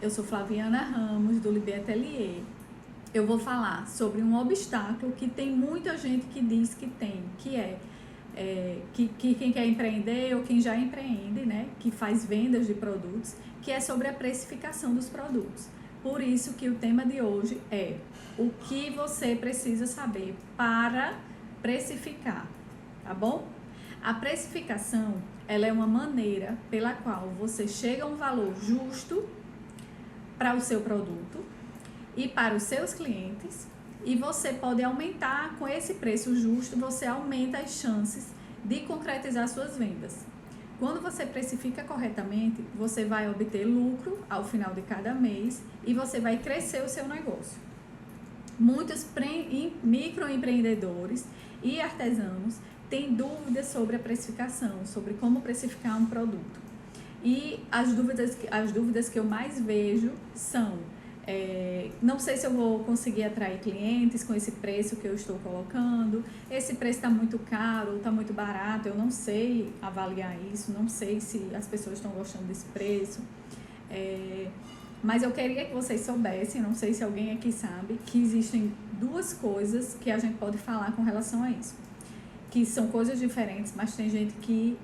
Eu sou Flaviana Ramos, do Libé Atelier. Eu vou falar sobre um obstáculo que tem muita gente que diz que tem, que quem quer empreender ou quem já empreende, né, que faz vendas de produtos, que é sobre a precificação dos produtos. Por isso que o tema de hoje é o que você precisa saber para precificar, tá bom? A precificação, ela é uma maneira pela qual você chega a um valor justo para o seu produto e para os seus clientes, e você pode aumentar com esse preço justo, você aumenta as chances de concretizar suas vendas. Quando você precifica corretamente, você vai obter lucro ao final de cada mês e você vai crescer o seu negócio. Muitos microempreendedores e artesãos têm dúvidas sobre a precificação, sobre como precificar um produto. E as dúvidas que eu mais vejo são: não sei se eu vou conseguir atrair clientes com esse preço que eu estou colocando, esse preço está muito caro ou está muito barato, eu não sei avaliar isso, não sei se as pessoas estão gostando desse preço. Mas eu queria que vocês soubessem, não sei se alguém aqui sabe, que existem duas coisas que a gente pode falar com relação a isso, que são coisas diferentes, mas tem gente que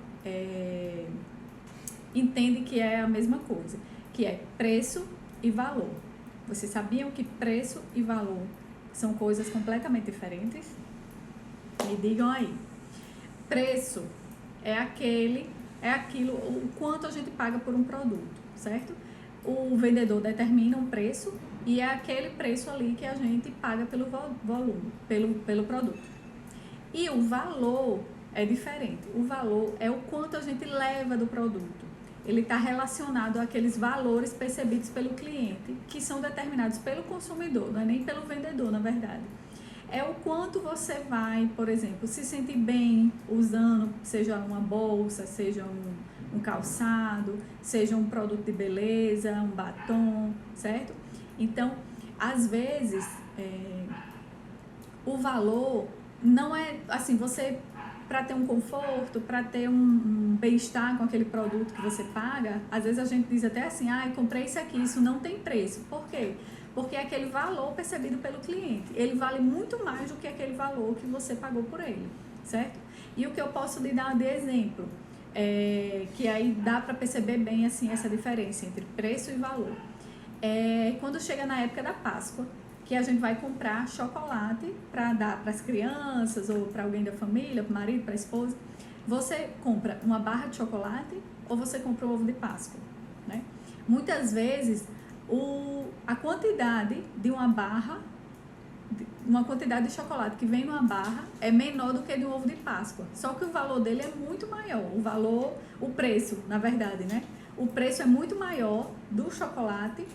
entende que é a mesma coisa, que é preço e valor. Vocês sabiam que preço e valor são coisas completamente diferentes? Me digam aí. Preço é aquilo, o quanto a gente paga por um produto, certo? O vendedor determina um preço e é aquele preço ali que a gente paga pelo volume, pelo produto. E o valor é diferente. O valor é o quanto a gente leva do produto. Ele está relacionado àqueles valores percebidos pelo cliente, que são determinados pelo consumidor, não é nem pelo vendedor, na verdade. É o quanto você vai, por exemplo, se sentir bem usando, seja uma bolsa, seja um calçado, seja um produto de beleza, um batom, certo? Então, às vezes, o valor não é assim, você, para ter um conforto, para ter um bem-estar com aquele produto que você paga, às vezes a gente diz até assim: eu comprei isso aqui, isso não tem preço. Por quê? Porque é aquele valor percebido pelo cliente, ele vale muito mais do que aquele valor que você pagou por ele, certo? E o que eu posso lhe dar de exemplo, que aí dá para perceber bem assim essa diferença entre preço e valor, quando chega na época da Páscoa, que a gente vai comprar chocolate para dar para as crianças ou para alguém da família, para o marido, para a esposa. Você compra uma barra de chocolate ou você compra um ovo de Páscoa, né? Muitas vezes a quantidade de uma quantidade de chocolate que vem numa barra é menor do que de um ovo de Páscoa. Só que o valor dele é muito maior. O preço, na verdade, né? O preço é muito maior do chocolate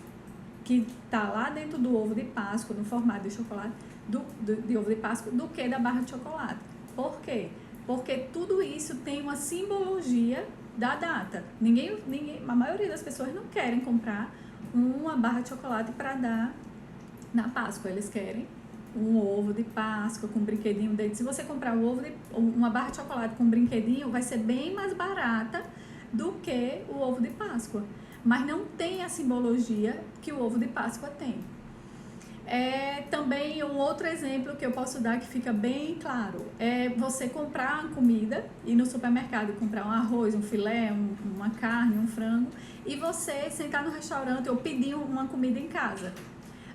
que está lá dentro do ovo de Páscoa, no formato de chocolate, de ovo de Páscoa, do que da barra de chocolate. Por quê? Porque tudo isso tem uma simbologia da data. A maioria das pessoas não querem comprar uma barra de chocolate para dar na Páscoa. Eles querem um ovo de Páscoa com um brinquedinho dentro. Se você comprar uma barra de chocolate com um brinquedinho, vai ser bem mais barata do que o ovo de Páscoa. Mas não tem a simbologia que o ovo de Páscoa tem. Também um outro exemplo que eu posso dar que fica bem claro é você comprar uma comida, ir no supermercado e comprar um arroz, um filé, uma carne, um frango, e você sentar no restaurante ou pedir uma comida em casa.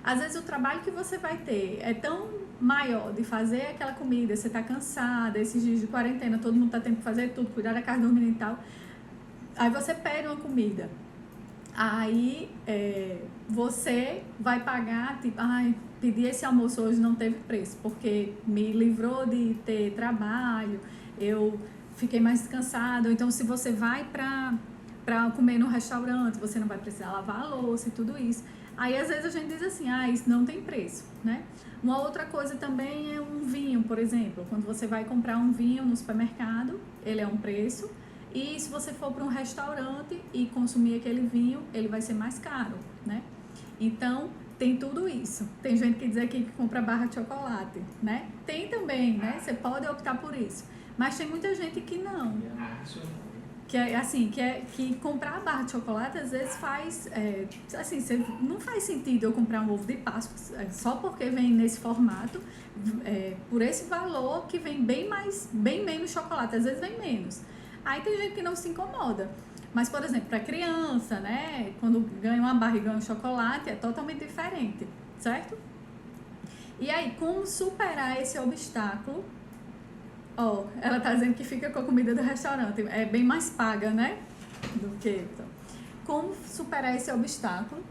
Às vezes o trabalho que você vai ter é tão maior de fazer aquela comida, você está cansada, esses dias de quarentena, todo mundo está tendo que fazer tudo, cuidar da casa do menino e tal. Aí você pede uma comida. Aí você vai pagar, tipo, pedir esse almoço hoje não teve preço, porque me livrou de ter trabalho, eu fiquei mais descansada. Então, se você vai para comer no restaurante, você não vai precisar lavar a louça e tudo isso. Aí, às vezes, a gente diz assim: isso não tem preço, né? Uma outra coisa também é um vinho, por exemplo. Quando você vai comprar um vinho no supermercado, ele é um preço. E se você for para um restaurante e consumir aquele vinho, ele vai ser mais caro, né? Então, tem tudo isso. Tem gente que diz aqui que compra barra de chocolate, né? Tem também, né? Você pode optar por isso. Mas tem muita gente que não. que comprar a barra de chocolate às vezes faz, não faz sentido eu comprar um ovo de Páscoa só porque vem nesse formato, por esse valor que vem bem menos chocolate, às vezes vem menos. Aí tem gente que não se incomoda. Mas, por exemplo, para criança, né, quando ganha uma barra e ganha um chocolate, é totalmente diferente, certo? E aí, como superar esse obstáculo? Ó, ela tá dizendo que fica com a comida do restaurante, é bem mais paga, né, do que... Então. Como superar esse obstáculo,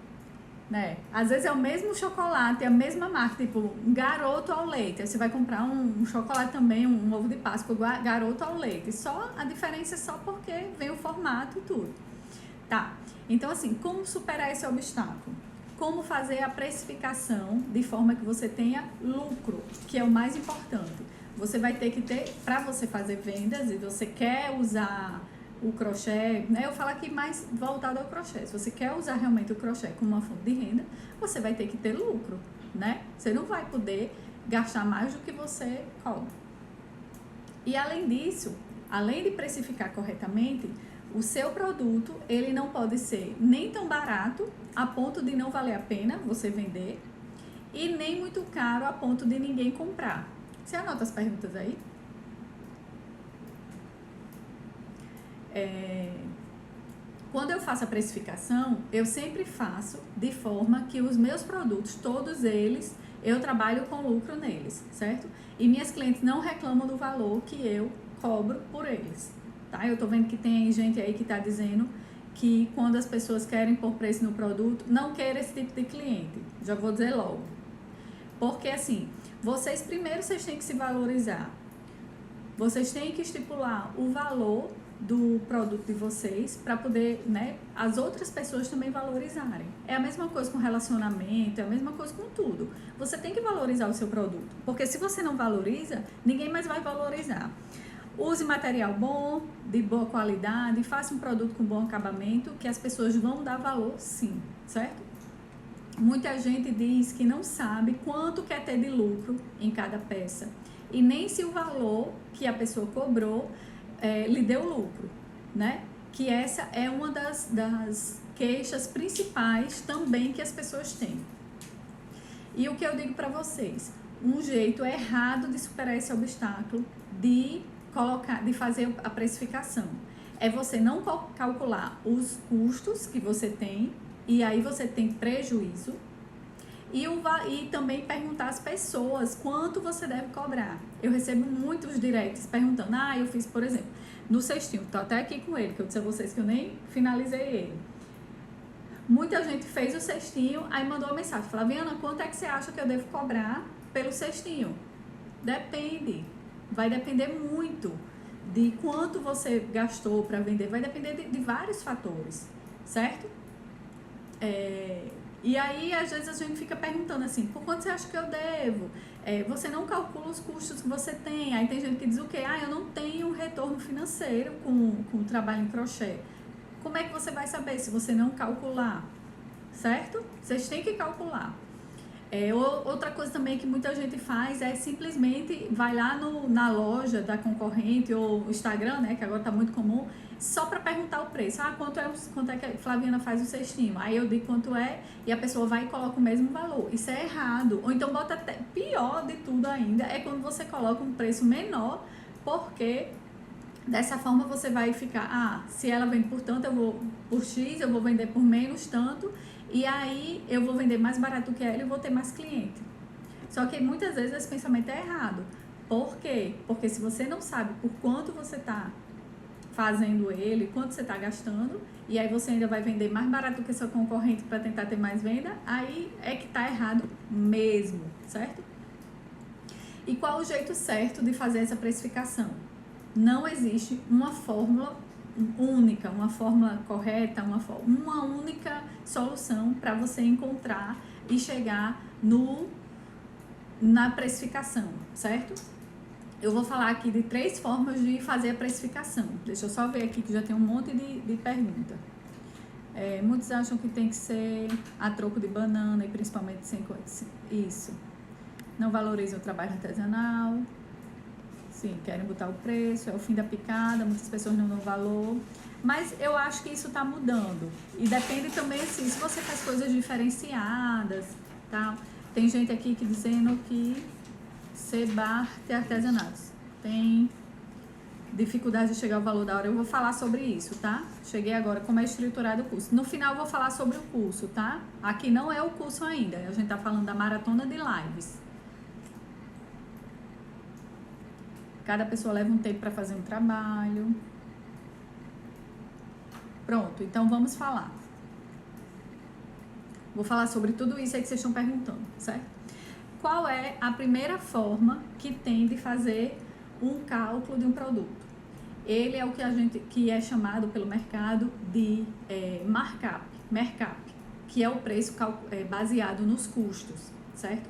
né? Às vezes é o mesmo chocolate, a mesma marca, tipo, Garoto ao leite. Aí você vai comprar um chocolate também, um ovo de Páscoa, Garoto ao leite. Só a diferença é só porque vem o formato e tudo. Tá, então assim, como superar esse obstáculo? Como fazer a precificação de forma que você tenha lucro, que é o mais importante. Você vai ter que ter, para você fazer vendas, e você quer usar o crochê, né? Eu falo aqui mais voltado ao crochê. Se você quer usar realmente o crochê como uma fonte de renda, você vai ter que ter lucro, né? Você não vai poder gastar mais do que você cobra. E além disso, além de precificar corretamente, o seu produto, ele não pode ser nem tão barato a ponto de não valer a pena você vender e nem muito caro a ponto de ninguém comprar. Você anota as perguntas aí? Quando eu faço a precificação, eu sempre faço de forma que os meus produtos, todos eles, eu trabalho com lucro neles, certo? E minhas clientes não reclamam do valor que eu cobro por eles, tá? Eu tô vendo que tem gente aí que tá dizendo que quando as pessoas querem pôr preço no produto, não queira esse tipo de cliente, já vou dizer logo. Porque assim, vocês têm que se valorizar. Vocês têm que estipular o valor do produto de vocês para poder, né, as outras pessoas também valorizarem. É a mesma coisa com relacionamento, é a mesma coisa com tudo. Você tem que valorizar o seu produto, porque se você não valoriza, ninguém mais vai valorizar. Use material bom, de boa qualidade, faça um produto com bom acabamento, que as pessoas vão dar valor sim, certo? Muita gente diz que não sabe quanto quer ter de lucro em cada peça e nem se o valor que a pessoa cobrou lhe deu lucro, né? Que essa é uma das queixas principais também que as pessoas têm. E o que eu digo para vocês, um jeito errado de superar esse obstáculo de fazer a precificação é você não calcular os custos que você tem e aí você tem prejuízo e também perguntar às pessoas quanto você deve cobrar. Eu recebo muitos directs perguntando, eu fiz, por exemplo, no cestinho, tô até aqui com ele, que eu disse a vocês que eu nem finalizei ele. Muita gente fez o cestinho, aí mandou uma mensagem, Flaviana, quanto é que você acha que eu devo cobrar pelo cestinho? Depende, vai depender muito de quanto você gastou para vender, vai depender de vários fatores, certo? E aí, às vezes, a gente fica perguntando assim, por quanto você acha que eu devo? Você não calcula os custos que você tem. Aí tem gente que diz o quê? Eu não tenho retorno financeiro com o trabalho em crochê. Como é que você vai saber se você não calcular? Certo? Vocês têm que calcular. Outra coisa também que muita gente faz é simplesmente vai lá na loja da concorrente ou Instagram, né, que agora está muito comum, só para perguntar o preço. Quanto é que a Flaviana faz o cestinho? Aí eu digo quanto é e a pessoa vai e coloca o mesmo valor. Isso é errado. Ou então bota até pior de tudo ainda, é quando você coloca um preço menor, porque dessa forma você vai ficar, se ela vende por tanto, por X, eu vou vender por menos tanto, e aí eu vou vender mais barato que ela e vou ter mais cliente. Só que muitas vezes esse pensamento é errado. Por quê? Porque se você não sabe por quanto você está fazendo ele, quanto você está gastando, e aí você ainda vai vender mais barato que seu concorrente para tentar ter mais venda, aí é que está errado mesmo, certo? E qual o jeito certo de fazer essa precificação? Não existe uma fórmula única, uma fórmula correta, uma única solução para você encontrar e chegar na precificação, certo? Eu vou falar aqui de 3 formas de fazer a precificação. Deixa eu só ver aqui que já tem um monte de pergunta. Muitos acham que tem que ser a troco de banana e principalmente sem coisa. Isso. Não valorizam o trabalho artesanal. Sim, querem botar o preço, é o fim da picada, muitas pessoas não dão valor. Mas eu acho que isso está mudando. E depende também, assim, se você faz coisas diferenciadas, tá? Tem gente aqui que dizendo que Sebar tem artesanatos. Tem dificuldade de chegar ao valor da hora. Eu vou falar sobre isso, tá? Cheguei agora, como é estruturado o curso. No final eu vou falar sobre o curso, tá? Aqui não é o curso ainda. A gente tá falando da maratona de lives. Cada pessoa leva um tempo para fazer um trabalho. Pronto, então vamos falar. Vou falar sobre tudo isso aí que vocês estão perguntando, certo? Qual é a primeira forma que tem de fazer um cálculo de um produto? Ele é o que é chamado pelo mercado de markup, que é o preço baseado nos custos, certo?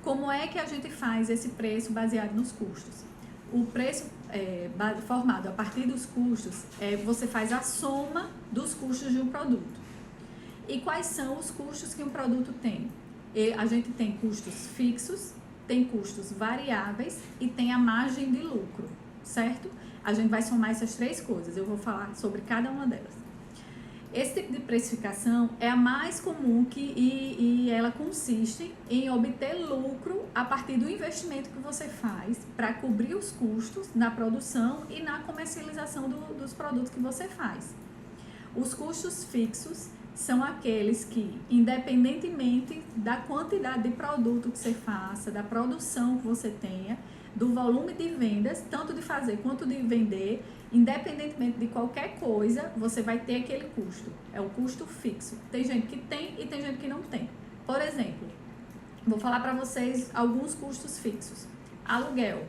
Como é que a gente faz esse preço baseado nos custos? O preço formado a partir dos custos, você faz a soma dos custos de um produto. E quais são os custos que um produto tem? A gente tem custos fixos, tem custos variáveis e tem a margem de lucro, certo? A gente vai somar essas três coisas, eu vou falar sobre cada uma delas. Esse tipo de precificação é a mais comum e ela consiste em obter lucro a partir do investimento que você faz para cobrir os custos na produção e na comercialização dos produtos que você faz. Os custos fixos são aqueles que, independentemente da quantidade de produto que você faça, da produção que você tenha, do volume de vendas, tanto de fazer quanto de vender, independentemente de qualquer coisa, você vai ter aquele custo. É o custo fixo. Tem gente que tem e tem gente que não tem. Por exemplo, vou falar para vocês alguns custos fixos. Aluguel.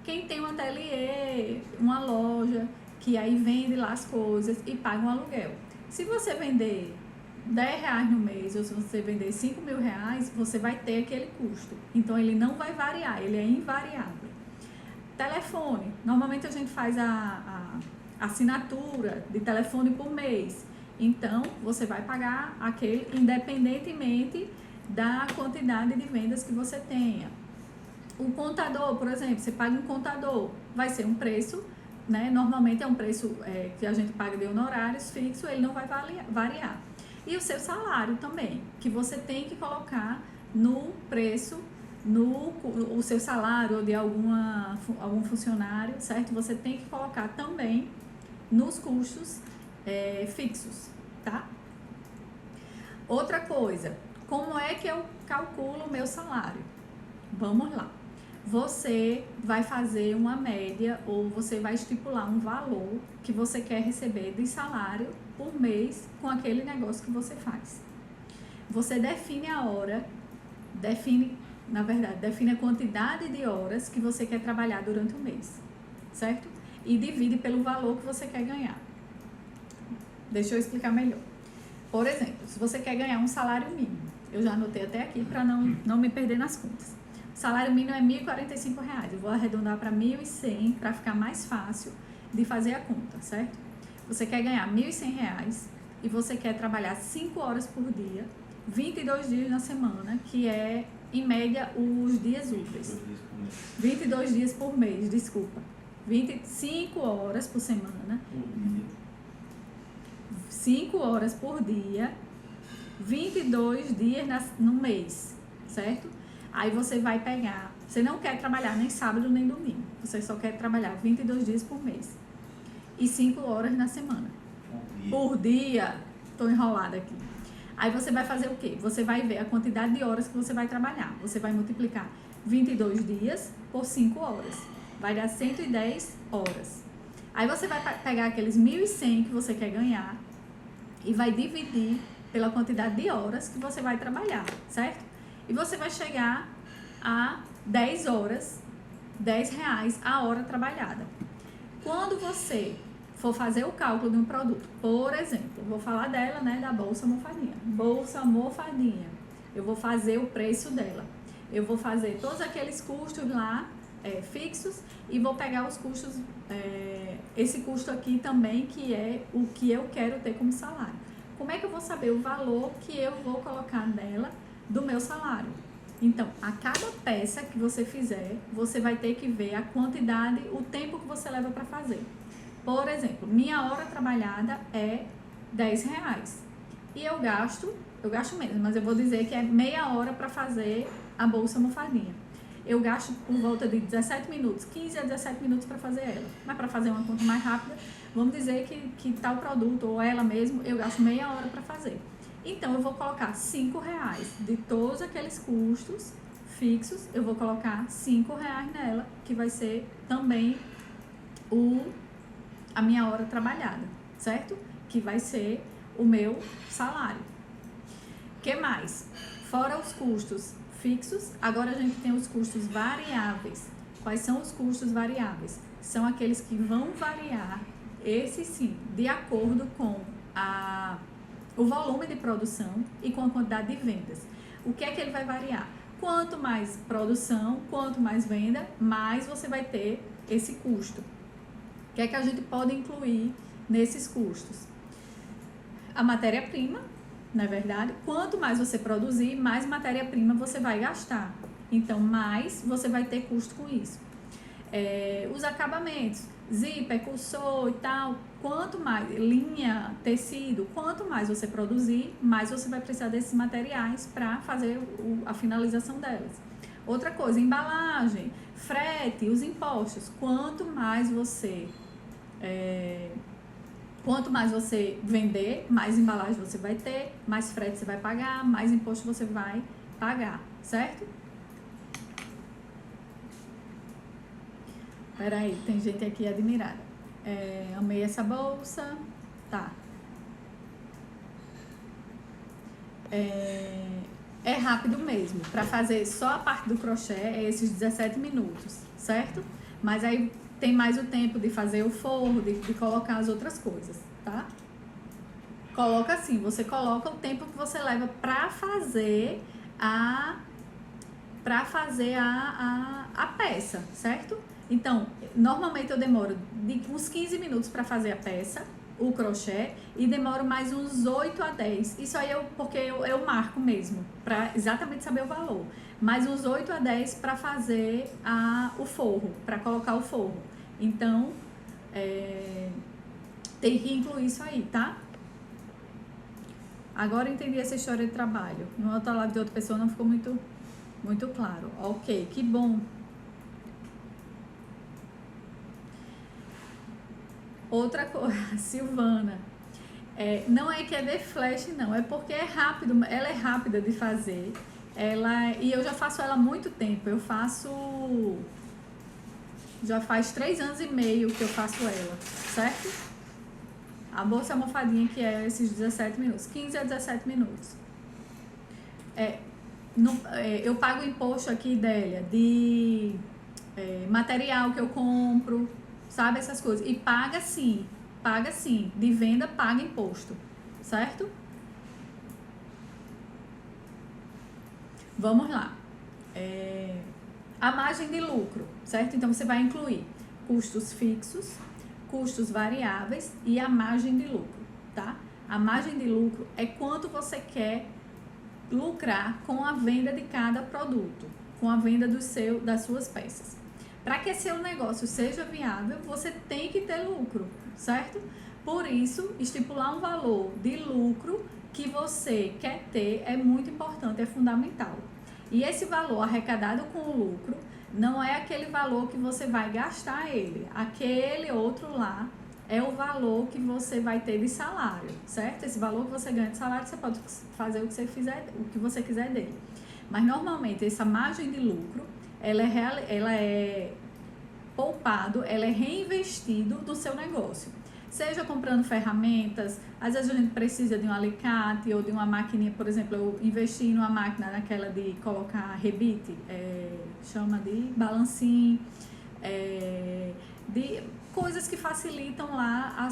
Quem tem um ateliê, uma loja, que aí vende lá as coisas e paga um aluguel. Se você vender R$10 no mês ou se você vender R$5.000, você vai ter aquele custo. Então, ele não vai variar, ele é invariável. Telefone. Normalmente, a gente faz a assinatura de telefone por mês. Então, você vai pagar aquele independentemente da quantidade de vendas que você tenha. O contador, por exemplo, você paga um contador, vai ser um preço, né? Normalmente é um preço que a gente paga de honorários fixo, ele não vai variar. E o seu salário também, que você tem que colocar no preço, o seu salário ou de algum funcionário, certo? Você tem que colocar também nos custos fixos, tá? Outra coisa, como é que eu calculo o meu salário? Vamos lá. Você vai fazer uma média ou você vai estipular um valor que você quer receber de salário por mês com aquele negócio que você faz. Você define a hora, define a quantidade de horas que você quer trabalhar durante o mês, certo? E divide pelo valor que você quer ganhar. Deixa eu explicar melhor. Por exemplo, se você quer ganhar um salário mínimo, eu já anotei até aqui para não me perder nas contas. O salário mínimo é R$1.045. Eu vou arredondar para 1.100 para ficar mais fácil de fazer a conta, certo? Você quer ganhar R$1.100 e você quer trabalhar 5 horas por dia, 22 dias na semana, que é, em média, os dias úteis. 22 dias por mês, desculpa. 25 horas por semana. 5 horas por dia, 22 dias no mês, certo? Aí você vai pegar, você não quer trabalhar nem sábado nem domingo, você só quer trabalhar 22 dias por mês e 5 horas na semana. Por dia, tô enrolada aqui. Aí você vai fazer o quê? Você vai ver a quantidade de horas que você vai trabalhar. Você vai multiplicar 22 dias por 5 horas. Vai dar 110 horas. Aí você vai pegar aqueles 1.100 que você quer ganhar e vai dividir pela quantidade de horas que você vai trabalhar, certo? E você vai chegar a 10 horas, R$10 a hora trabalhada. Quando você for fazer o cálculo de um produto, por exemplo, eu vou falar dela, né, da Bolsa Almofadinha. Bolsa Almofadinha, eu vou fazer o preço dela. Eu vou fazer todos aqueles custos lá fixos e vou pegar os custos, esse custo aqui também, que é o que eu quero ter como salário. Como é que eu vou saber o valor que eu vou colocar nela do meu salário? Então, a cada peça que você fizer, você vai ter que ver a quantidade, o tempo que você leva para fazer. Por exemplo, minha hora trabalhada é R$10. E eu gasto mesmo, mas eu vou dizer que é meia hora para fazer a bolsa almofadinha. Eu gasto por volta de 17 minutos, 15 a 17 minutos para fazer ela. Mas para fazer uma conta mais rápida, vamos dizer que tal produto ou ela mesmo, eu gasto meia hora para fazer. Então, eu vou colocar R$5 de todos aqueles custos fixos, eu vou colocar R$5 nela, que vai ser também a minha hora trabalhada, certo? Que vai ser o meu salário. Que mais? Fora os custos fixos, agora a gente tem os custos variáveis. Quais são os custos variáveis? São aqueles que vão variar, esse sim, de acordo com o volume de produção e com a quantidade de vendas. O que é que ele vai variar? Quanto mais produção, quanto mais venda, mais você vai ter esse custo. O que é que a gente pode incluir nesses custos? A matéria-prima, não é verdade? Quanto mais você produzir, mais matéria-prima você vai gastar. Então, mais você vai ter custo com isso. Os acabamentos, zíper, cursor e tal, quanto mais, linha, tecido, quanto mais você produzir, mais você vai precisar desses materiais para fazer a finalização delas. Outra coisa, embalagem, frete, os impostos. Quanto mais você vender, mais embalagem você vai ter, mais frete você vai pagar, mais imposto você vai pagar, certo? Peraí, tem gente aqui admirada. Amei essa bolsa. Tá. É rápido mesmo. Para fazer só a parte do crochê é esses 17 minutos, certo? Mas aí tem mais o tempo de fazer o forro, de colocar as outras coisas, tá? Coloca assim, você coloca o tempo que você leva para fazer a peça, certo? Então, normalmente eu demoro uns 15 minutos para fazer a peça, o crochê, e demoro mais uns 8 a 10. Isso aí porque eu marco mesmo, para exatamente saber o valor. Mais uns 8 a 10 para fazer o forro, para colocar o forro. Então, tem que incluir isso aí, tá? Agora eu entendi essa história de trabalho. No outro lado de outra pessoa não ficou muito claro. Ok, que bom. Outra coisa, Silvana, não é que é de flash, não, é porque é rápido, ela é rápida de fazer, e eu já faço ela há muito tempo, já faz 3 anos e meio que eu faço ela, certo? A bolsa almofadinha que é esses 17 minutos, 15 a 17 minutos. Eu pago imposto aqui, Délia, de material que eu compro, sabe, essas coisas. E paga sim, de venda paga imposto, certo? Vamos lá. A margem de lucro, certo? Então, você vai incluir custos fixos, custos variáveis e a margem de lucro, tá? A margem de lucro é quanto você quer lucrar com a venda de cada produto, com a venda das suas peças. Para que seu negócio seja viável, você tem que ter lucro, certo? Por isso, estipular um valor de lucro que você quer ter é muito importante, é fundamental. E esse valor arrecadado com o lucro não é aquele valor que você vai gastar ele. Aquele outro lá é o valor que você vai ter de salário, certo? Esse valor que você ganha de salário, você pode fazer o que você quiser dele. Mas normalmente essa margem de lucro, ela é poupado, ela é reinvestido do seu negócio. Seja comprando ferramentas, às vezes a gente precisa de um alicate ou de uma maquininha, por exemplo, eu investi numa máquina naquela de colocar rebite, chama de balancim, de coisas que facilitam lá a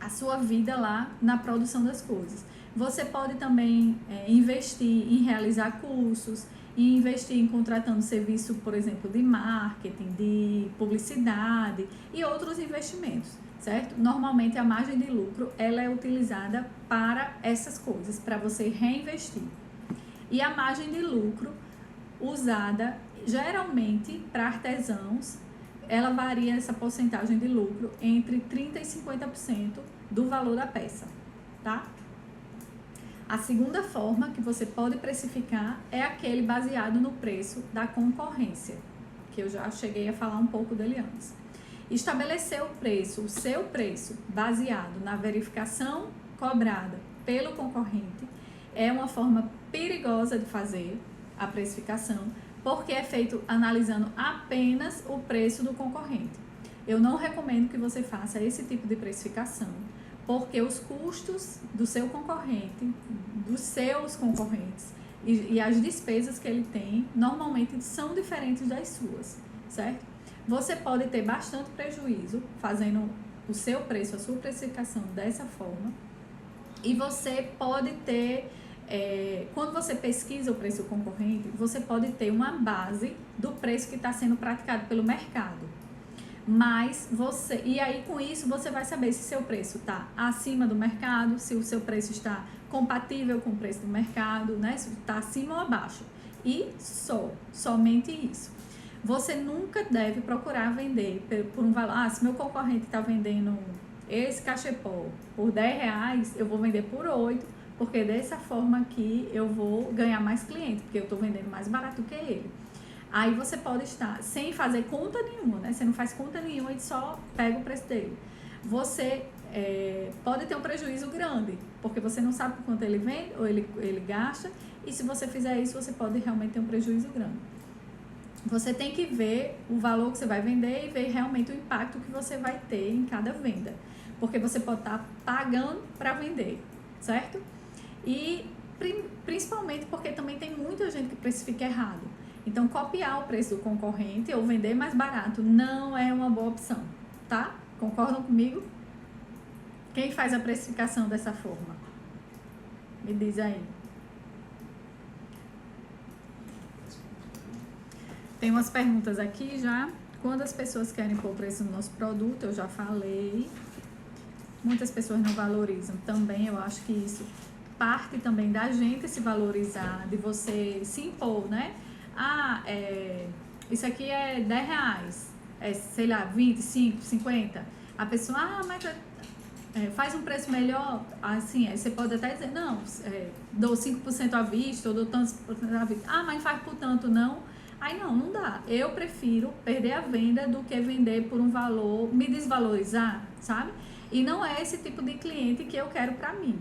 sua vida lá na produção das coisas. Você pode também investir em realizar cursos, e investir em contratando serviço, por exemplo, de marketing, de publicidade e outros investimentos, certo? Normalmente a margem de lucro ela é utilizada para essas coisas, para você reinvestir. E a margem de lucro usada geralmente para artesãos ela varia essa porcentagem de lucro entre 30% e 50% do valor da peça, tá? A segunda forma que você pode precificar é aquele baseado no preço da concorrência, que eu já cheguei a falar um pouco dele antes. Estabelecer o seu preço baseado na verificação cobrada pelo concorrente é uma forma perigosa de fazer a precificação, porque é feito analisando apenas o preço do concorrente. Eu não recomendo que você faça esse tipo de precificação, porque os custos do seu concorrente, dos seus concorrentes e as despesas que ele tem, normalmente são diferentes das suas, certo? Você pode ter bastante prejuízo fazendo o seu preço, a sua precificação dessa forma, e você pode ter, quando você pesquisa o preço concorrente, você pode ter uma base do preço que está sendo praticado pelo mercado. Mas e aí com isso você vai saber se seu preço está acima do mercado, se o seu preço está compatível com o preço do mercado, né? Se está acima ou abaixo. E somente isso. Você nunca deve procurar vender por um valor. Se meu concorrente está vendendo esse cachepô por R$10, eu vou vender por 8, porque dessa forma aqui eu vou ganhar mais cliente, porque eu estou vendendo mais barato que ele. Aí você pode estar sem fazer conta nenhuma, né? Você não faz conta nenhuma e só pega o preço dele. Você pode ter um prejuízo grande, porque você não sabe quanto ele vende ou ele gasta, e se você fizer isso, você pode realmente ter um prejuízo grande. Você tem que ver o valor que você vai vender e ver realmente o impacto que você vai ter em cada venda, porque você pode estar pagando para vender, certo? E principalmente porque também tem muita gente que precifica errado. Então, copiar o preço do concorrente ou vender mais barato não é uma boa opção, tá? Concordam comigo? Quem faz a precificação dessa forma? Me diz aí. Tem umas perguntas aqui já. Quando as pessoas querem pôr o preço no nosso produto, eu já falei. Muitas pessoas não valorizam também. Eu acho que isso parte também da gente se valorizar, de você se impor, né? Isso aqui é R$10, sei lá, 25, 50. A pessoa, mas faz um preço melhor, assim, aí você pode até dizer, não, dou 5% à vista, ou dou tantos por cento à vista. Mas faz por tanto, não. Aí não dá. Eu prefiro perder a venda do que vender por um valor, me desvalorizar, sabe? E não é esse tipo de cliente que eu quero pra mim.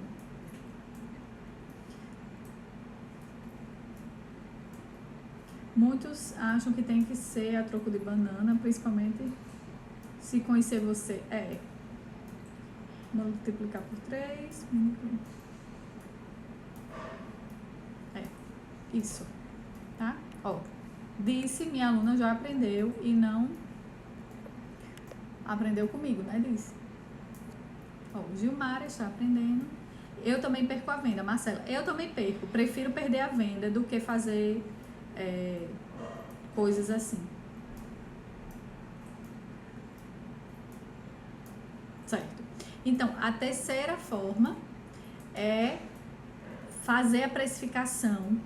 Muitos acham que tem que ser a troco de banana, principalmente se conhecer você. Multiplicar por 3. Isso. Tá? Disse, minha aluna já aprendeu e não aprendeu comigo, né? Disse. Gilmar está aprendendo. Eu também perco a venda, Marcela. Eu também perco. Prefiro perder a venda do que fazer coisas assim. Certo. Então, a terceira forma é fazer a precificação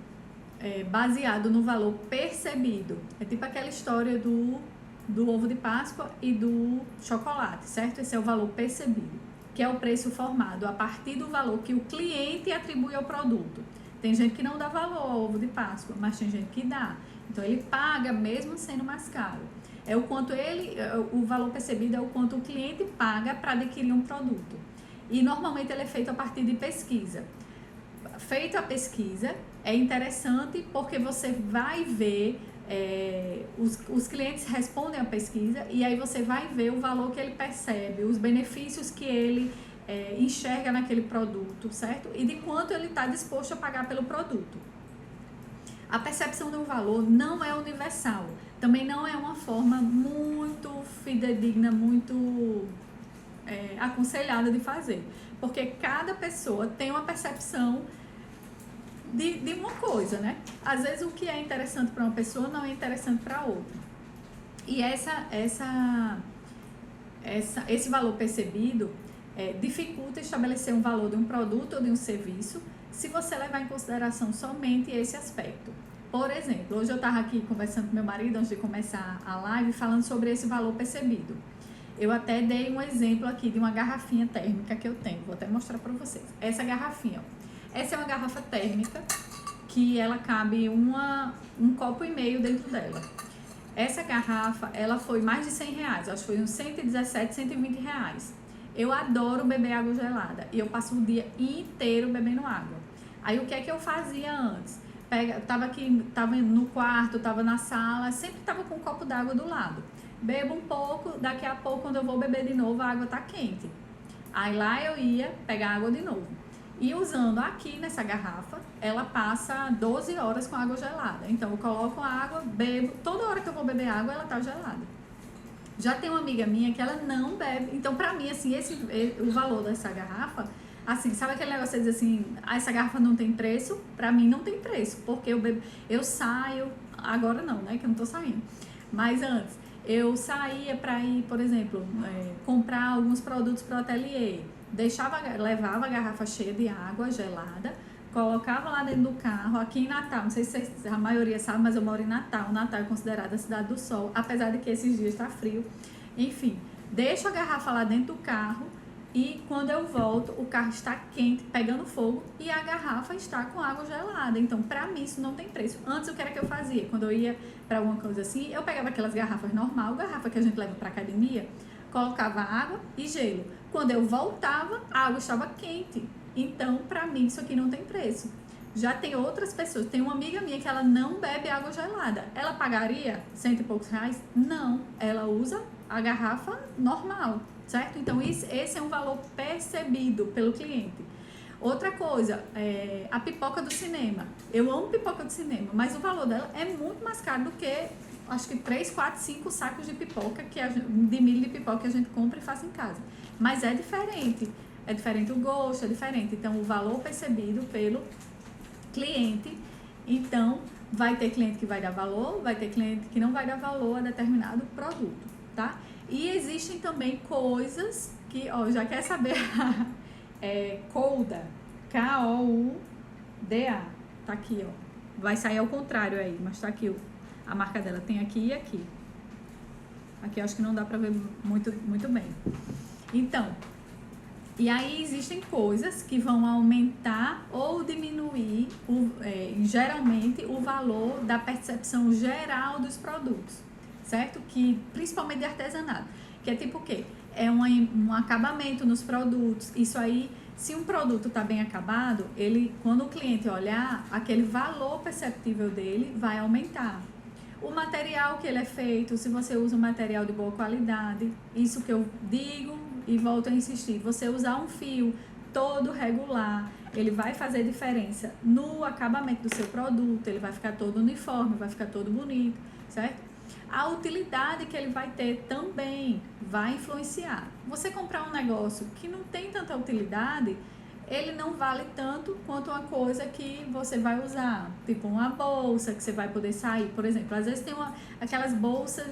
baseado no valor percebido. É tipo aquela história do ovo de Páscoa e do chocolate, certo? Esse é o valor percebido, que é o preço formado a partir do valor que o cliente atribui ao produto. Tem gente que não dá valor ao ovo de Páscoa, mas tem gente que dá. Então, ele paga mesmo sendo mais caro. O valor percebido é o quanto o cliente paga para adquirir um produto. E, normalmente, ele é feito a partir de pesquisa. Feita a pesquisa, é interessante porque você vai ver, os clientes respondem à pesquisa e aí você vai ver o valor que ele percebe, os benefícios que ele enxerga naquele produto, certo? E de quanto ele está disposto a pagar pelo produto. A percepção do valor não é universal, também não é uma forma muito fidedigna, muito aconselhada de fazer, porque cada pessoa tem uma percepção de uma coisa, né? Às vezes o que é interessante para uma pessoa não é interessante para outra. E esse valor percebido dificulta estabelecer um valor de um produto ou de um serviço se você levar em consideração somente esse aspecto. Por exemplo, hoje eu estava aqui conversando com meu marido antes de começar a live, falando sobre esse valor percebido. Eu até dei um exemplo aqui de uma garrafinha térmica que eu tenho, vou até mostrar para vocês. Essa garrafinha, ó. Essa é uma garrafa térmica que ela cabe um copo e meio dentro dela. Essa garrafa, ela foi mais de 100 reais, acho que foi uns 117, 120 reais. Eu adoro beber água gelada e eu passo o dia inteiro bebendo água. Aí o que é que eu fazia antes? Tava no quarto, tava na sala, sempre tava com um copo d'água do lado. Bebo um pouco, daqui a pouco quando eu vou beber de novo a água tá quente. Aí lá eu ia pegar água de novo. E usando aqui nessa garrafa, ela passa 12 horas com água gelada. Então eu coloco a água, bebo, toda hora que eu vou beber água ela tá gelada. Já tem uma amiga minha que ela não bebe. Então pra mim, assim, o valor dessa garrafa, assim, sabe aquele negócio de dizer assim, essa garrafa não tem preço? Pra mim não tem preço, porque eu saio, agora não, né, que eu não tô saindo. Mas antes, eu saía pra ir, por exemplo, comprar alguns produtos pro ateliê. Levava a garrafa cheia de água gelada, colocava lá dentro do carro. Aqui em Natal, não sei se a maioria sabe, mas eu moro em Natal. Natal é considerada a cidade do sol, apesar de que esses dias está frio. Enfim, deixo a garrafa lá dentro do carro e quando eu volto, o carro está quente, pegando fogo e a garrafa está com água gelada. Então, pra mim, isso não tem preço. Antes, o que era que eu fazia? Quando eu ia pra alguma coisa assim, eu pegava aquelas garrafas normal, garrafa que a gente leva pra academia, colocava água e gelo. Quando eu voltava, a água estava quente. Então, pra mim, isso aqui não tem preço. Já tem outras pessoas. Tem uma amiga minha que ela não bebe água gelada. Ela pagaria 100 e poucos reais? Não. Ela usa a garrafa normal, certo? Então, esse é um valor percebido pelo cliente. Outra coisa, a pipoca do cinema. Eu amo pipoca do cinema, mas o valor dela é muito mais caro do que, acho que 3, 4, 5 sacos de pipoca, de milho de pipoca que a gente compra e faz em casa. Mas é diferente o gosto, é diferente. Então, o valor percebido pelo cliente. Então, vai ter cliente que vai dar valor, vai ter cliente que não vai dar valor a determinado produto, tá? E existem também coisas que, ó, já quer saber, Kouda, K-O-U-D-A, tá aqui, ó. Vai sair ao contrário aí, mas tá aqui, a marca dela tem aqui e aqui. Aqui eu acho que não dá pra ver muito bem. Então, e aí existem coisas que vão aumentar ou diminuir, geralmente, o valor da percepção geral dos produtos, certo? Que, principalmente de artesanato, que é tipo o quê? É um acabamento nos produtos. Isso aí, se um produto está bem acabado, quando o cliente olhar, aquele valor perceptível dele vai aumentar. O material que ele é feito, se você usa um material de boa qualidade, isso que eu digo e volto a insistir, você usar um fio todo regular, ele vai fazer diferença no acabamento do seu produto, ele vai ficar todo uniforme, vai ficar todo bonito, certo? A utilidade que ele vai ter também vai influenciar. Você comprar um negócio que não tem tanta utilidade, ele não vale tanto quanto uma coisa que você vai usar, tipo uma bolsa que você vai poder sair, por exemplo. Às vezes tem aquelas bolsas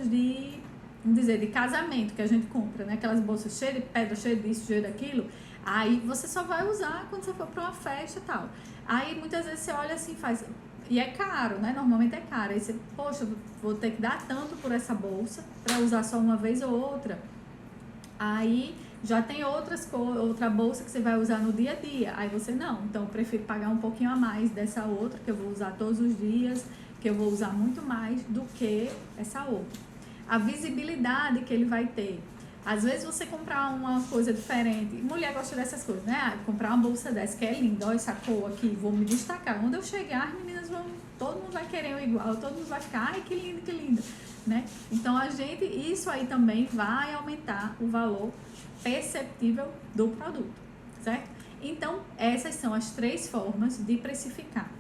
vamos dizer, de casamento que a gente compra, né? Aquelas bolsas cheias de pedra, cheias disso, cheias daquilo. Aí você só vai usar quando você for para uma festa e tal. Aí muitas vezes você olha assim, faz... E é caro, né? Normalmente é caro. Aí você, poxa, vou ter que dar tanto por essa bolsa para usar só uma vez ou outra. Aí já tem outra bolsa que você vai usar no dia a dia. Aí você, não, então eu prefiro pagar um pouquinho a mais dessa outra, que eu vou usar todos os dias, que eu vou usar muito mais do que essa outra. A visibilidade que ele vai ter. Às vezes você comprar uma coisa diferente, mulher gosta dessas coisas, né? Comprar uma bolsa dessa que é linda, olha essa cor aqui, vou me destacar. Quando eu chegar, as meninas todo mundo vai querer o igual, todo mundo vai ficar, ai que lindo, né? Então isso aí também vai aumentar o valor perceptível do produto, certo? Então, essas são as 3 formas de precificar.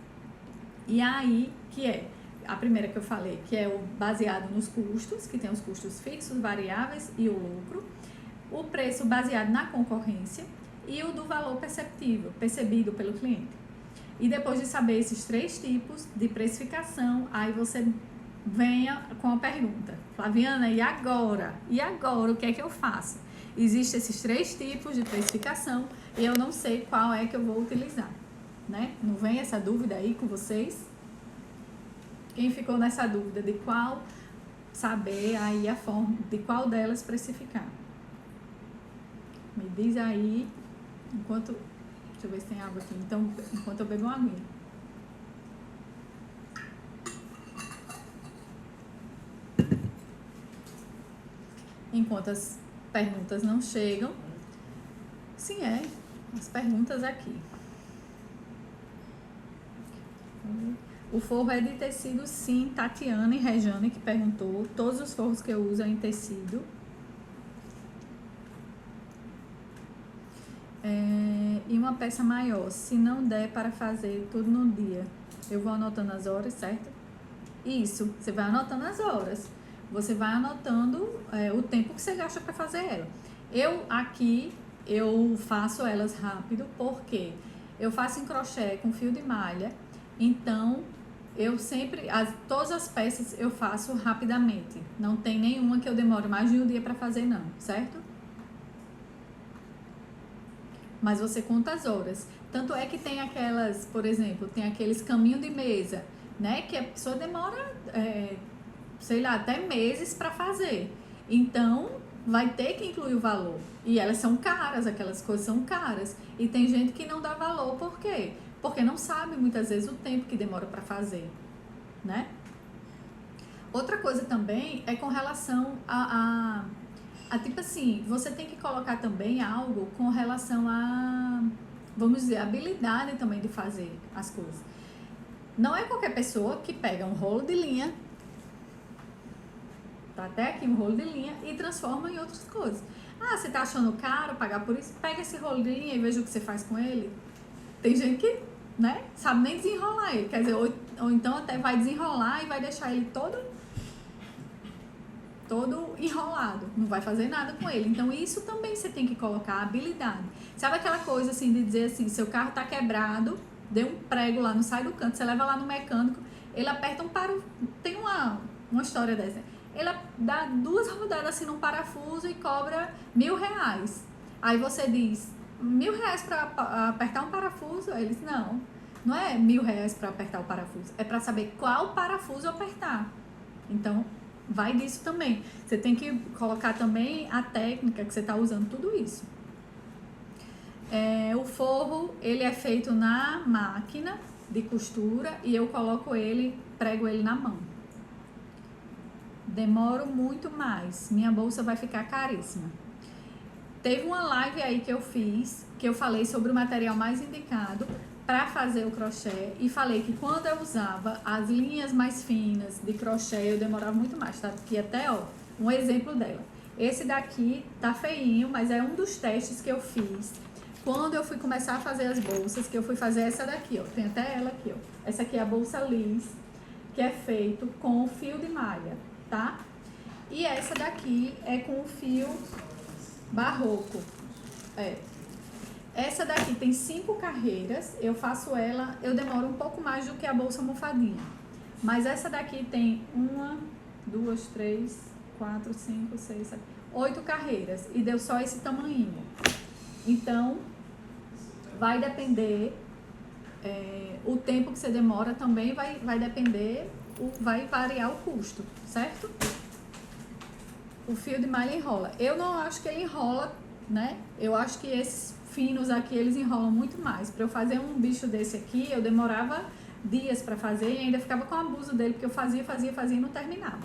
E aí, que é a primeira que eu falei, que é o baseado nos custos, que tem os custos fixos, variáveis e o lucro. O preço baseado na concorrência e o do valor percebido pelo cliente. E depois de saber esses 3 tipos de precificação, aí você venha com a pergunta. Flaviana, e agora? E agora, o que é que eu faço? Existem esses 3 tipos de precificação e eu não sei qual é que eu vou utilizar, né? Não vem essa dúvida aí com vocês? Quem ficou nessa dúvida de qual saber aí a forma, de qual delas precificar? Me diz aí, enquanto... Deixa eu ver se tem água aqui. Então, enquanto eu bebo uma aguinha. Enquanto as perguntas não chegam. Sim, as perguntas aqui. O forro é de tecido, sim. Tatiana e Rejane que perguntou. Todos os forros que eu uso é em tecido. E uma peça maior, se não der para fazer tudo num dia, eu vou anotando as horas, certo? Isso, você vai anotando as horas, você vai anotando o tempo que você gasta para fazer ela. Eu faço elas rápido, porque eu faço em crochê com fio de malha, então eu sempre, todas as peças eu faço rapidamente, não tem nenhuma que eu demore mais de um dia para fazer não, certo? Mas você conta as horas. Tanto é que tem aquelas, por exemplo, tem aqueles caminhos de mesa, né? Que a pessoa demora, sei lá, até meses para fazer. Então, vai ter que incluir o valor. E elas são caras, aquelas coisas são caras. E tem gente que não dá valor, por quê? Porque não sabe muitas vezes o tempo que demora para fazer, né? Outra coisa também é com relação a tipo assim, você tem que colocar também algo com relação a, vamos dizer, habilidade também de fazer as coisas. Não é qualquer pessoa que pega um rolo de linha, tá até aqui um rolo de linha, e transforma em outras coisas. Ah, você tá achando caro pagar por isso? Pega esse rolo de linha e veja o que você faz com ele. Tem gente que, né, sabe nem desenrolar ele, quer dizer, ou então até vai desenrolar e vai deixar ele todo enrolado, não vai fazer nada com ele. Então isso também você tem que colocar habilidade. Sabe aquela coisa assim de dizer assim, seu carro tá quebrado, deu um prego lá, não sai do canto, você leva lá no mecânico, ele aperta um parafuso, tem uma história dessa, ele dá 2 rodadas assim num parafuso e cobra R$1.000. Aí você diz, R$1.000 para apertar um parafuso? Aí ele diz, não é R$1.000 para apertar o parafuso, é para saber qual parafuso apertar. Então vai disso também. Você tem que colocar também a técnica que você está usando, tudo isso. O forro, ele é feito na máquina de costura e eu coloco ele, prego ele na mão. Demoro muito mais. Minha bolsa vai ficar caríssima. Teve uma live aí que eu fiz, que eu falei sobre o material mais indicado para fazer o crochê e falei que quando eu usava as linhas mais finas de crochê eu demorava muito mais, tá? Aqui até, ó, um exemplo dela. Esse daqui tá feinho, mas é um dos testes que eu fiz quando eu fui começar a fazer as bolsas, que eu fui fazer essa daqui, ó, tem até ela aqui, ó. Essa aqui é a bolsa Liz, que é feito com fio de malha, tá? E essa daqui é com o fio barroco, Essa daqui tem 5 carreiras, eu faço ela, eu demoro um pouco mais do que a bolsa almofadinha. Mas essa daqui tem 1, 2, 3, 4, 5, 6, 7, 8 carreiras e deu só esse tamanhinho. Então, vai depender, o tempo que você demora também vai depender, vai variar o custo, certo? O fio de malha enrola. Eu não acho que ele enrola, né? Eu acho que esses finos aqui, eles enrolam muito mais. Para eu fazer um bicho desse aqui, eu demorava dias para fazer e ainda ficava com o abuso dele, porque eu fazia e não terminava.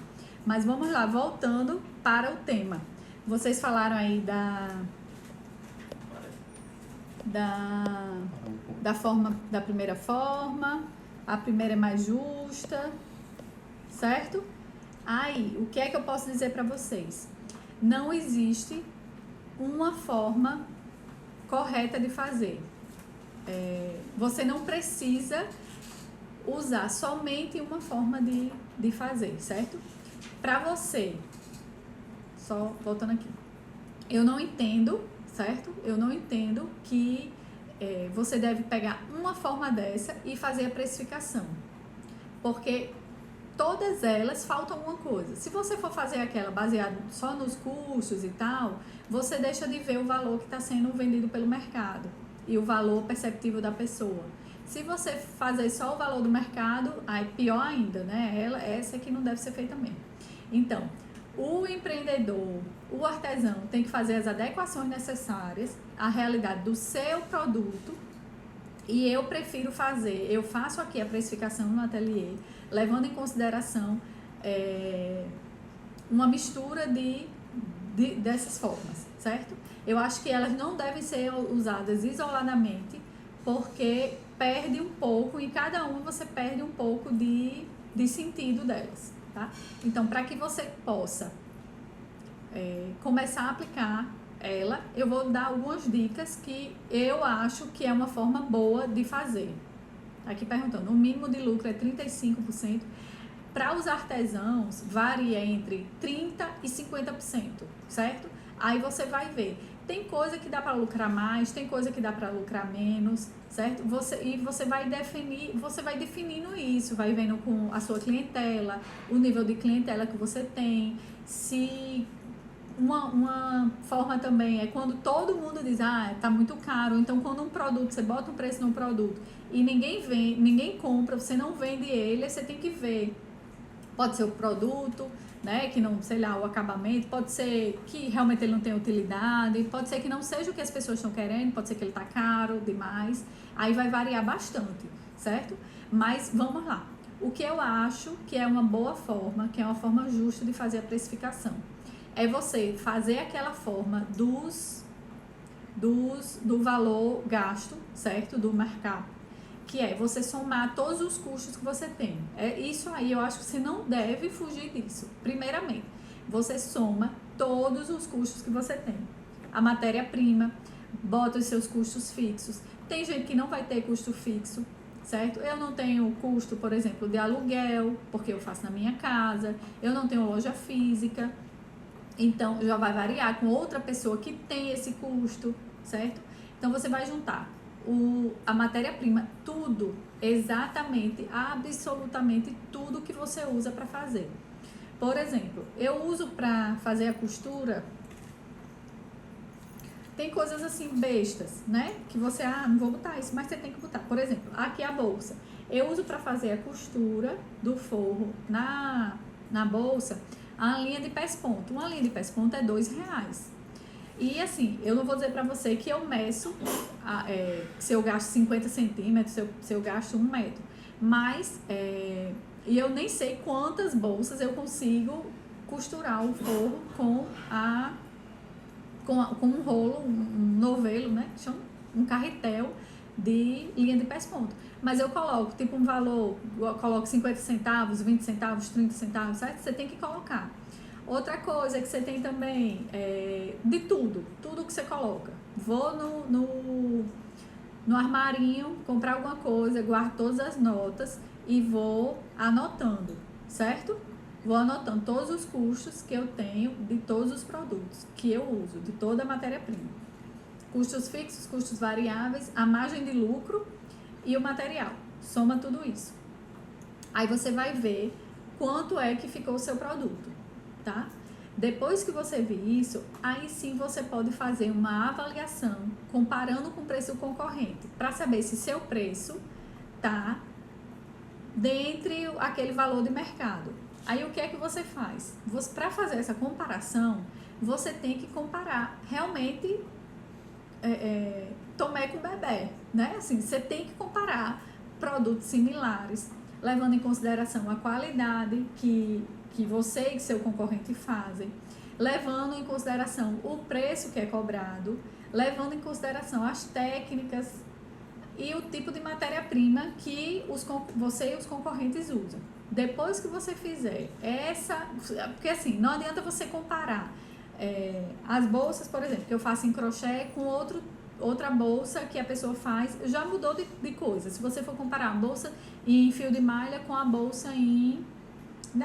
Mas vamos lá, voltando para o tema. Vocês falaram aí da forma, da primeira forma, a primeira é mais justa, certo? Aí, o que é que eu posso dizer para vocês? Não existe uma forma correta de fazer. Você não precisa usar somente uma forma de fazer, certo? Para você, só voltando aqui, eu não entendo, certo? Eu não entendo que você deve pegar uma forma dessa e fazer a precificação, porque todas elas faltam alguma coisa. Se você for fazer aquela baseada só nos custos e tal, você deixa de ver o valor que está sendo vendido pelo mercado e o valor perceptível da pessoa. Se você fazer só o valor do mercado, aí pior ainda, né? Essa é que não deve ser feita mesmo. Então, o empreendedor, o artesão tem que fazer as adequações necessárias à realidade do seu produto. E eu prefiro eu faço aqui a precificação no ateliê, levando em consideração uma mistura dessas formas, certo? Eu acho que elas não devem ser usadas isoladamente, porque perde um pouco, em cada uma você perde um pouco de sentido delas, tá? Então, para que você possa começar a aplicar ela, eu vou dar algumas dicas que eu acho que é uma forma boa de fazer. Aqui perguntando, o mínimo de lucro é 35%. Para os artesãos, varia entre 30% e 50%, certo? Aí você vai ver. Tem coisa que dá para lucrar mais, tem coisa que dá para lucrar menos, certo? Você vai definindo isso, vai vendo com a sua clientela, o nível de clientela que você tem. Se uma forma também é quando todo mundo diz, tá muito caro. Então, quando um produto, você bota um preço num produto e ninguém compra, você não vende ele, você tem que ver. Pode ser o produto, né, que não, sei lá, o acabamento, pode ser que realmente ele não tem utilidade, pode ser que não seja o que as pessoas estão querendo, pode ser que ele tá caro demais, aí vai variar bastante, certo? Mas vamos lá. O que eu acho que é uma boa forma, que é uma forma justa de fazer a precificação, é você fazer aquela forma do valor gasto, certo? Do mercado, que é você somar todos os custos que você tem. Isso aí eu acho que você não deve fugir disso. Primeiramente, você soma todos os custos que você tem. A matéria-prima, bota os seus custos fixos. Tem gente que não vai ter custo fixo, certo? Eu não tenho custo, por exemplo, de aluguel, porque eu faço na minha casa. Eu não tenho loja física. Então, já vai variar com outra pessoa que tem esse custo, certo? Então, você vai juntar a matéria-prima, tudo, exatamente, absolutamente tudo que você usa para fazer. Por exemplo, eu uso para fazer a costura, tem coisas assim bestas, né? Que você, não vou botar isso, mas você tem que botar. Por exemplo, aqui a bolsa. Eu uso para fazer a costura do forro na bolsa, a linha de pés-ponto. Uma linha de pés-ponto é R$2. E assim, eu não vou dizer pra você que eu meço se eu gasto 50 centímetros, se eu gasto 1 metro. Mas, e eu nem sei quantas bolsas eu consigo costurar o forro com um rolo, um novelo, né? Que chama um carretel de linha de pés-ponto. Mas eu coloco tipo um valor, eu coloco 50 centavos, 20 centavos, 30 centavos, certo? Você tem que colocar. Outra coisa que você tem também, de tudo que você coloca. Vou no armarinho comprar alguma coisa, guardo todas as notas e vou anotando, certo? Vou anotando todos os custos que eu tenho de todos os produtos que eu uso, de toda a matéria-prima. Custos fixos, custos variáveis, a margem de lucro e o material. Soma tudo isso. Aí você vai ver quanto é que ficou o seu produto. Tá? Depois que você vir isso, aí sim você pode fazer uma avaliação comparando com o preço concorrente, para saber se seu preço tá dentre aquele valor de mercado. Aí o que é que você faz? Para fazer essa comparação, você tem que comparar realmente tomé com bebê, né? Assim, você tem que comparar produtos similares, levando em consideração a qualidade que você e seu concorrente fazem, levando em consideração o preço que é cobrado, levando em consideração as técnicas e o tipo de matéria-prima que você e os concorrentes usam. Depois que você fizer porque assim, não adianta você comparar as bolsas, por exemplo, que eu faço em crochê com outra bolsa que a pessoa faz, já mudou de coisa. Se você for comparar a bolsa em fio de malha com a bolsa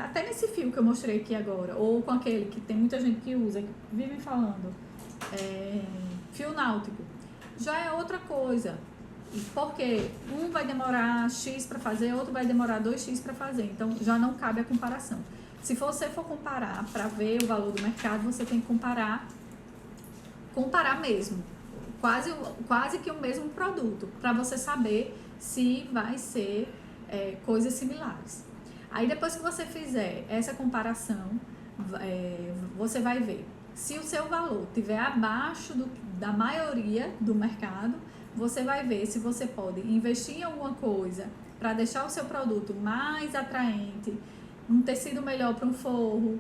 até nesse fio que eu mostrei aqui agora, ou com aquele que tem muita gente que usa, que vive falando, fio náutico, já é outra coisa, porque um vai demorar X para fazer, outro vai demorar 2X para fazer, então já não cabe a comparação. Se você for comparar para ver o valor do mercado, você tem que comparar mesmo, quase que o mesmo produto, para você saber se vai ser coisas similares. Aí depois que você fizer essa comparação, você vai ver se o seu valor estiver abaixo da maioria do mercado, você vai ver se você pode investir em alguma coisa para deixar o seu produto mais atraente, um tecido melhor para um forro,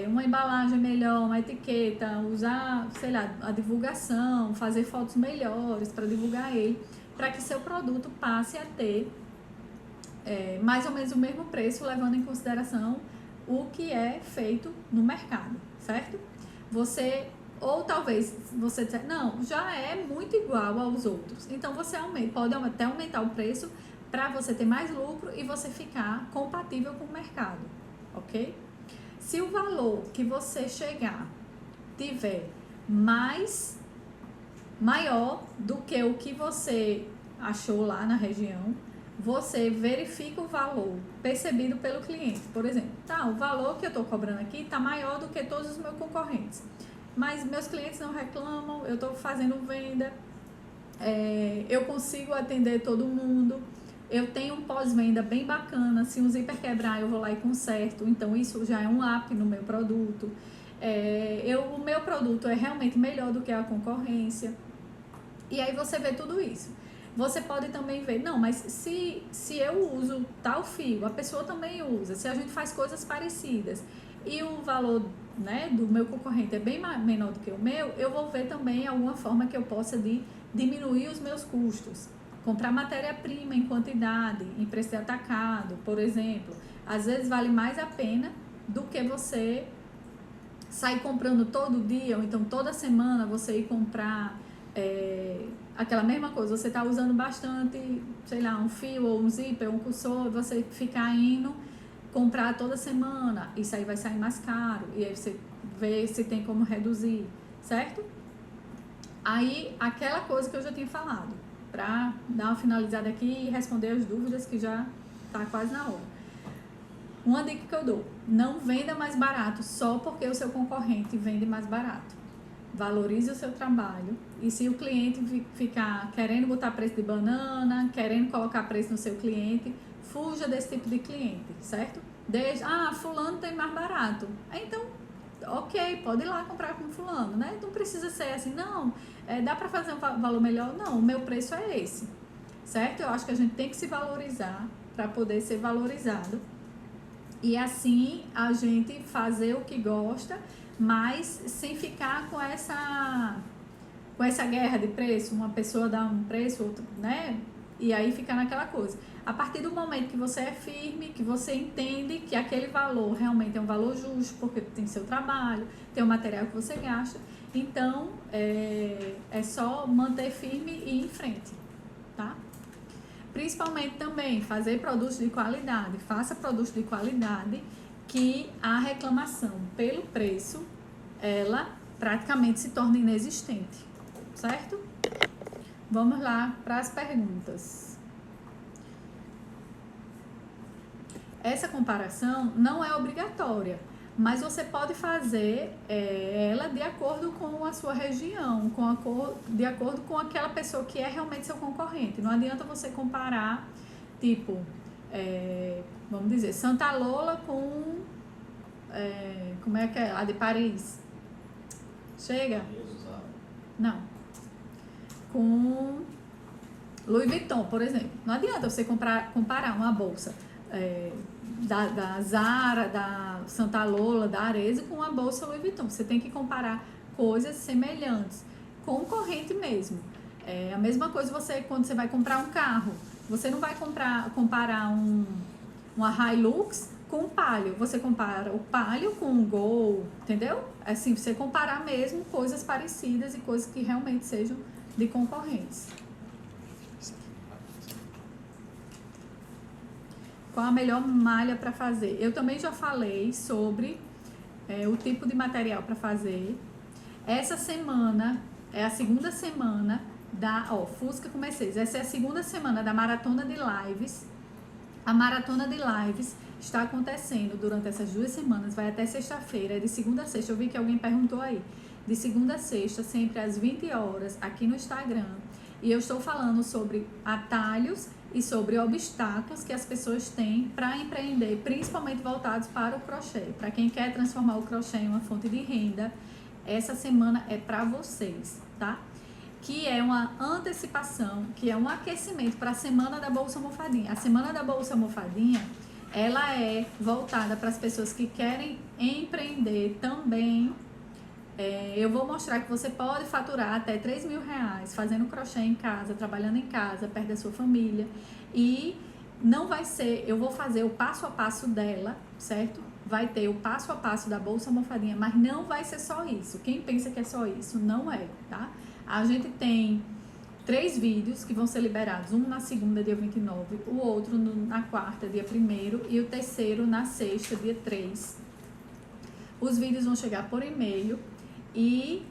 uma embalagem melhor, uma etiqueta, usar, sei lá, a divulgação, fazer fotos melhores para divulgar ele, para que seu produto passe a ter mais ou menos o mesmo preço, levando em consideração o que é feito no mercado, certo? Ou talvez você disser, não, já é muito igual aos outros. Então você pode até aumentar o preço para você ter mais lucro e você ficar compatível com o mercado, ok? Se o valor que você chegar tiver maior do que o que você achou lá na região, você verifica o valor percebido pelo cliente. Por exemplo, o valor que eu estou cobrando aqui está maior do que todos os meus concorrentes, mas meus clientes não reclamam, eu estou fazendo venda, eu consigo atender todo mundo, eu tenho um pós-venda bem bacana, se um zíper quebrar eu vou lá e conserto, então isso já é um up no meu produto, o meu produto é realmente melhor do que a concorrência, e aí você vê tudo isso. Você pode também ver, não, mas se eu uso tal fio, a pessoa também usa, se a gente faz coisas parecidas e o valor, né, do meu concorrente é bem menor do que o meu, eu vou ver também alguma forma que eu possa diminuir os meus custos. Comprar matéria-prima em quantidade, em preço de atacado, por exemplo, às vezes vale mais a pena do que você sair comprando todo dia, ou então toda semana você ir comprar aquela mesma coisa, você está usando bastante, sei lá, um fio ou um zíper, um cursor, você ficar indo comprar toda semana, isso aí vai sair mais caro, e aí você vê se tem como reduzir, certo? Aí, aquela coisa que eu já tinha falado, para dar uma finalizada aqui e responder as dúvidas que já está quase na hora. Uma dica que eu dou, não venda mais barato só porque o seu concorrente vende mais barato. Valorize o seu trabalho, e se o cliente ficar querendo botar preço de banana, querendo colocar preço no seu cliente, fuja desse tipo de cliente, certo? Fulano tem mais barato, então, ok, pode ir lá comprar com fulano, né? Não precisa ser assim, não, dá para fazer um valor melhor? Não, o meu preço é esse, certo? Eu acho que a gente tem que se valorizar para poder ser valorizado, e assim a gente fazer o que gosta, mas sem ficar com essa guerra de preço, uma pessoa dá um preço, outra, né? E aí fica naquela coisa. A partir do momento que você é firme, que você entende que aquele valor realmente é um valor justo, porque tem seu trabalho, tem o material que você gasta, então é só manter firme e ir em frente, tá? Principalmente também fazer produtos de qualidade, faça produtos de qualidade, que a reclamação pelo preço, ela praticamente se torna inexistente, certo? Vamos lá para as perguntas. Essa comparação não é obrigatória, mas você pode fazer ela de acordo com a sua região, de acordo com aquela pessoa que é realmente seu concorrente. Não adianta você comparar, tipo, vamos dizer, Santa Lola com, como é que é, a de Paris? Chega? Não. Com Louis Vuitton, por exemplo. Não adianta você comparar uma bolsa da Zara, da Santa Lola, da Arezzo com uma bolsa Louis Vuitton. Você tem que comparar coisas semelhantes, concorrente mesmo. A mesma coisa quando você vai comprar um carro. Você não vai comparar uma Hilux com um Palio. Você compara o Palio com um Gol, entendeu? Assim, você comparar mesmo coisas parecidas e coisas que realmente sejam de concorrentes. Qual a melhor malha para fazer? Eu também já falei sobre o tipo de material para fazer. Essa semana é a segunda semana da Fusca com Mercedes. Essa é a segunda semana da maratona de lives. A maratona de lives está acontecendo durante essas 2 semanas, vai até sexta-feira, é de segunda a sexta. Eu vi que alguém perguntou aí. de segunda a sexta, sempre às 20 horas, aqui no Instagram. E eu estou falando sobre atalhos e sobre obstáculos que as pessoas têm para empreender, principalmente voltados para o crochê. Para quem quer transformar o crochê em uma fonte de renda, essa semana é para vocês, tá? Que é uma antecipação, que é um aquecimento para a Semana da Bolsa Almofadinha. A Semana da Bolsa Almofadinha, ela é voltada para as pessoas que querem empreender também. Eu vou mostrar que você pode faturar até R$3.000 fazendo crochê em casa, trabalhando em casa, perto da sua família. E não vai ser, eu vou fazer o passo a passo dela, certo? Vai ter o passo a passo da Bolsa Almofadinha, mas não vai ser só isso. Quem pensa que é só isso, não é, tá? A gente tem 3 vídeos que vão ser liberados, um na segunda, dia 29, o outro na quarta, dia 1º, e o terceiro na sexta, dia 3. Os vídeos vão chegar por e-mail e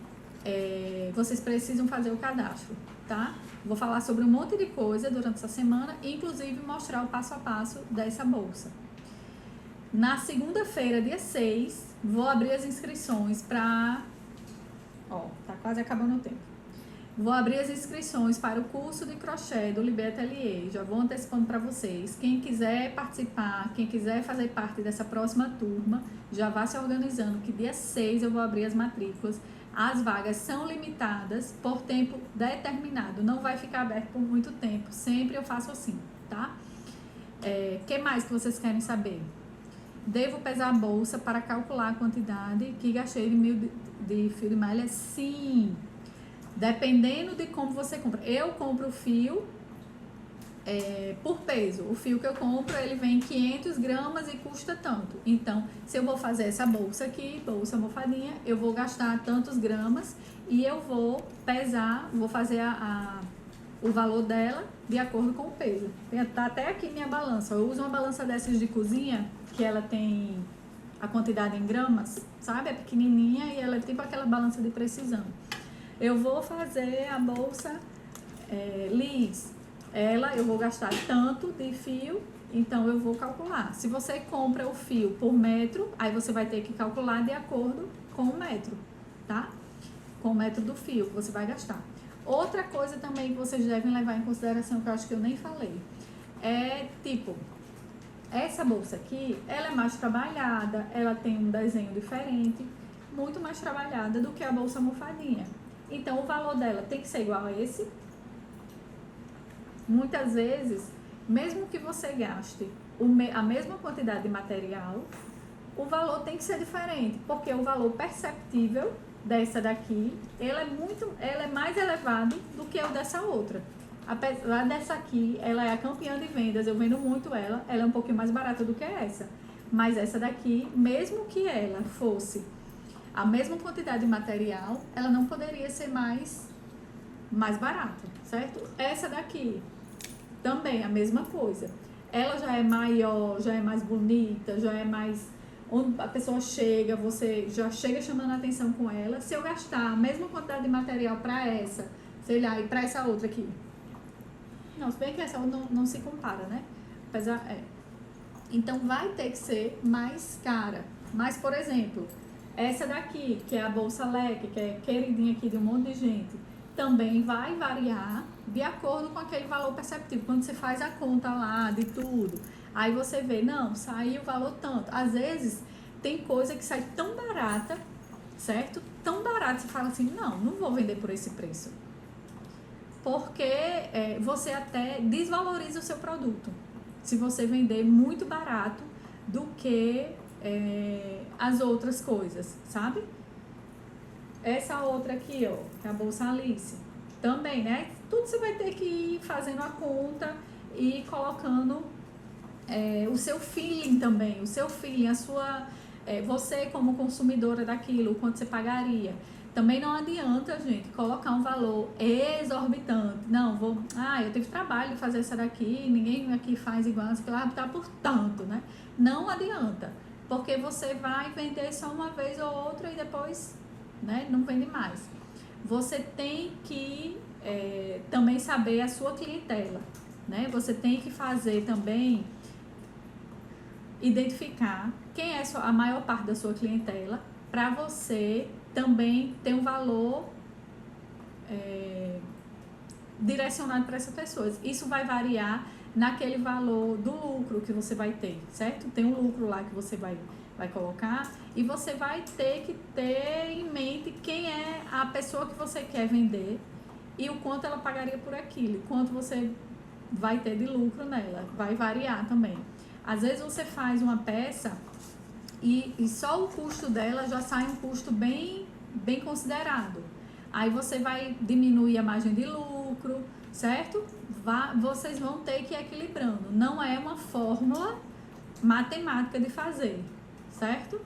vocês precisam fazer o cadastro, tá? Vou falar sobre um monte de coisa durante essa semana, inclusive mostrar o passo a passo dessa bolsa. Na segunda-feira, dia 6, vou abrir as inscrições para... Ó, tá quase acabando o tempo. Vou abrir as inscrições para o curso de crochê do Libé Atelier. Já vou antecipando para vocês. Quem quiser participar, quem quiser fazer parte dessa próxima turma, já vá se organizando, que dia 6 eu vou abrir as matrículas. As vagas são limitadas por tempo determinado. Não vai ficar aberto por muito tempo. Sempre eu faço assim, tá? Que mais que vocês querem saber? Devo pesar a bolsa para calcular a quantidade que gastei de fio de malha? Sim! Dependendo de como você compra. Eu compro o fio por peso. O fio que eu compro, ele vem 500 gramas e custa tanto. Então, se eu vou fazer essa bolsa aqui, bolsa almofadinha, eu vou gastar tantos gramas e eu vou pesar, vou fazer o valor dela de acordo com o peso. Tá até aqui minha balança. Eu uso uma balança dessas de cozinha, que ela tem a quantidade em gramas, sabe? É pequenininha e ela é tipo aquela balança de precisão. Eu vou fazer a bolsa lis. Eu vou gastar tanto de fio, então eu vou calcular. Se você compra o fio por metro, aí você vai ter que calcular de acordo com o metro, tá? Com o metro do fio que você vai gastar. Outra coisa também que vocês devem levar em consideração, que eu acho que eu nem falei, é tipo, essa bolsa aqui, ela é mais trabalhada, ela tem um desenho diferente, muito mais trabalhada do que a bolsa almofadinha. Então, o valor dela tem que ser igual a esse. Muitas vezes, mesmo que você gaste a mesma quantidade de material, o valor tem que ser diferente, porque o valor perceptível dessa daqui, ela é mais elevado do que o dessa outra. Apesar dessa aqui, ela é a campeã de vendas, eu vendo muito ela é um pouquinho mais barata do que essa. Mas essa daqui, mesmo que ela fosse a mesma quantidade de material, ela não poderia ser mais barata, certo? Essa daqui, também a mesma coisa. Ela já é maior, já é mais bonita, já é mais... Onde a pessoa chega, você já chega chamando a atenção com ela. Se eu gastar a mesma quantidade de material para essa, sei lá, e para essa outra aqui. Não, se bem que essa não se compara, né? Apesar, Então, vai ter que ser mais cara. Mas, por exemplo, essa daqui, que é a bolsa leque, que é queridinha aqui de um monte de gente, também vai variar de acordo com aquele valor perceptível. Quando você faz a conta lá de tudo, aí você vê, não, saiu o valor tanto. Às vezes, tem coisa que sai tão barata, certo? Tão barata, você fala assim, não vou vender por esse preço. Porque você até desvaloriza o seu produto. Se você vender muito barato do que as outras coisas, sabe? Essa outra aqui, ó, que é a bolsa Alice, também, né? Tudo você vai ter que ir fazendo a conta e colocando o seu feeling também, o seu feeling, a sua... você como consumidora daquilo, o quanto você pagaria. Também não adianta, gente, colocar um valor exorbitante. Não, eu tive trabalho de fazer essa daqui, ninguém aqui faz igual, você vai optar por tanto, né? Não adianta, porque você vai vender só uma vez ou outra e depois, né, não vende mais. Você tem que também saber a sua clientela, né? Você tem que fazer também, identificar quem é a maior parte da sua clientela, para você também tem um valor direcionado para essas pessoas. Isso vai variar naquele valor do lucro que você vai ter, certo? Tem um lucro lá que você vai colocar e você vai ter que ter em mente quem é a pessoa que você quer vender e o quanto ela pagaria por aquilo, quanto você vai ter de lucro nela, vai variar também. Às vezes você faz uma peça e só o custo dela já sai um custo bem considerado. Aí você vai diminuir a margem de lucro, certo? Vocês vão ter que ir equilibrando. Não é uma fórmula matemática de fazer, certo?